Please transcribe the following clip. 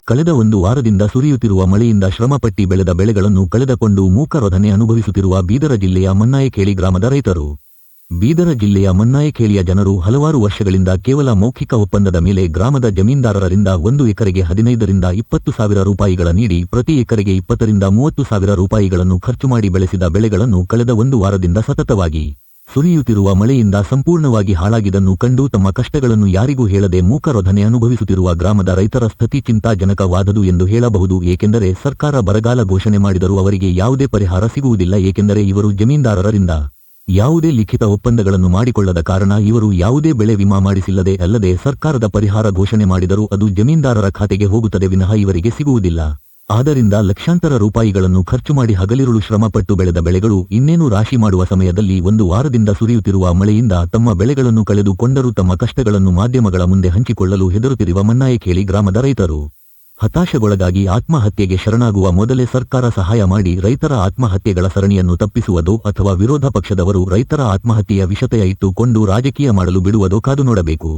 ಕಳೆದ ಒಂದು ವಾರದಿಂದ ಸುರಿಯುತ್ತಿರುವ ಮಳೆಯಿಂದ ಶ್ರಮಪಟ್ಟಿ ಬೆಳೆದ ಬೆಳೆಗಳನ್ನು ಕಳೆದುಕೊಂಡು ಮೂಕರೊಧನೆ ಅನುಭವಿಸುತ್ತಿರುವ ಬೀದರ ಜಿಲ್ಲೆಯ ಮನ್ನಾಯಕೇಳಿ ಗ್ರಾಮದ ರೈತರು. ಬೀದರ ಜಿಲ್ಲೆಯ ಮನ್ನಾಯಕೇಳಿಯ ಜನರು ಹಲವಾರು ವರ್ಷಗಳಿಂದ ಕೇವಲ ಮೌಖಿಕ ಒಪ್ಪಂದದ ಮೇಲೆ ಗ್ರಾಮದ ಜಮೀನ್ದಾರರಿಂದ 1 ಎಕರೆಗೆ 15 ರಿಂದ 20 ಸಾವಿರ ರೂಪಾಯಿಗಳ ನೀಡಿ ಪ್ರತಿ ಎಕರೆಗೆ 20 ರಿಂದ 30 ಸಾವಿರ ರೂಪಾಯಿಗಳನ್ನು ಖರ್ಚು ಮಾಡಿ ಬೆಳೆಸಿದ ಬೆಳೆಗಳನ್ನು ಕಳೆದ ಒಂದು ವಾರದಿಂದ ಸತತವಾಗಿ ಸುರಿಯುತ್ತಿರುವ ಮಳೆಯಿಂದ ಸಂಪೂರ್ಣವಾಗಿ ಹಾಳಾಗಿದ್ದನ್ನು ಕಂಡು ತಮ್ಮ ಕಷ್ಟಗಳನ್ನು ಯಾರಿಗೂ ಹೇಳದೆ ಮೂಕರೊಧನೆ ಅನುಭವಿಸುತ್ತಿರುವ ಗ್ರಾಮದ ರೈತರ ಸ್ಥಿತಿ ಚಿಂತಾಜನಕವಾದುದು ಎಂದು ಹೇಳಬಹುದು. ಏಕೆಂದರೆ ಸರ್ಕಾರ ಬರಗಾಲ ಘೋಷಣೆ ಮಾಡಿದರೂ ಅವರಿಗೆ ಯಾವುದೇ ಪರಿಹಾರ ಸಿಗುವುದಿಲ್ಲ. ಏಕೆಂದರೆ ಇವರು ಜಮೀನ್ದಾರರಿಂದ ಯಾವುದೇ ಲಿಖಿತ ಒಪ್ಪಂದಗಳನ್ನು ಮಾಡಿಕೊಳ್ಳದ ಕಾರಣ ಇವರು ಯಾವುದೇ ಬೆಳೆ ವಿಮಾ ಮಾಡಿಸಿಲ್ಲದೆ ಅಲ್ಲದೆ ಸರ್ಕಾರದ ಪರಿಹಾರ ಘೋಷಣೆ ಮಾಡಿದರೂ ಅದು ಜಮೀನ್ದಾರರ ಖಾತೆಗೆ ಹೋಗುತ್ತದೆ ವಿನಃ ಇವರಿಗೆ ಸಿಗುವುದಿಲ್ಲ. ಆದ್ದರಿಂದ ಲಕ್ಷಾಂತರ ರೂಪಾಯಿಗಳನ್ನು ಖರ್ಚು ಮಾಡಿ ಹಗಲಿರುಳು ಶ್ರಮಪಟ್ಟು ಬೆಳೆದ ಬೆಳೆಗಳು ಇನ್ನೇನು ರಾಶಿ ಮಾಡುವ ಸಮಯದಲ್ಲಿ ಒಂದು ವಾರದಿಂದ ಸುರಿಯುತ್ತಿರುವ ಮಳೆಯಿಂದ ತಮ್ಮ ಬೆಳೆಗಳನ್ನು ಕಳೆದುಕೊಂಡರೂ ತಮ್ಮ ಕಷ್ಟಗಳನ್ನು ಮಾಧ್ಯಮಗಳ ಮುಂದೆ ಹಂಚಿಕೊಳ್ಳಲು ಹೆದರುತ್ತಿರುವ ಮನ್ನಾಯಕೇಳಿ ಗ್ರಾಮದ ರೈತರು ಹತಾಶೆಗೊಳಗಾಗಿ ಆತ್ಮಹತ್ಯೆಗೆ ಶರಣಾಗುವ ಮೊದಲೇ ಸರ್ಕಾರ ಸಹಾಯ ಮಾಡಿ ರೈತರ ಆತ್ಮಹತ್ಯೆಗಳ ಸರಣಿಯನ್ನು ತಪ್ಪಿಸುವುದೋ ಅಥವಾ ವಿರೋಧ ಪಕ್ಷದವರು ರೈತರ ಆತ್ಮಹತ್ಯೆಯ ವಿಷಯ ಇಟ್ಟುಕೊಂಡು ರಾಜಕೀಯ ಮಾಡಲು ಬಿಡುವುದೋ ಕಾದು ನೋಡಬೇಕು.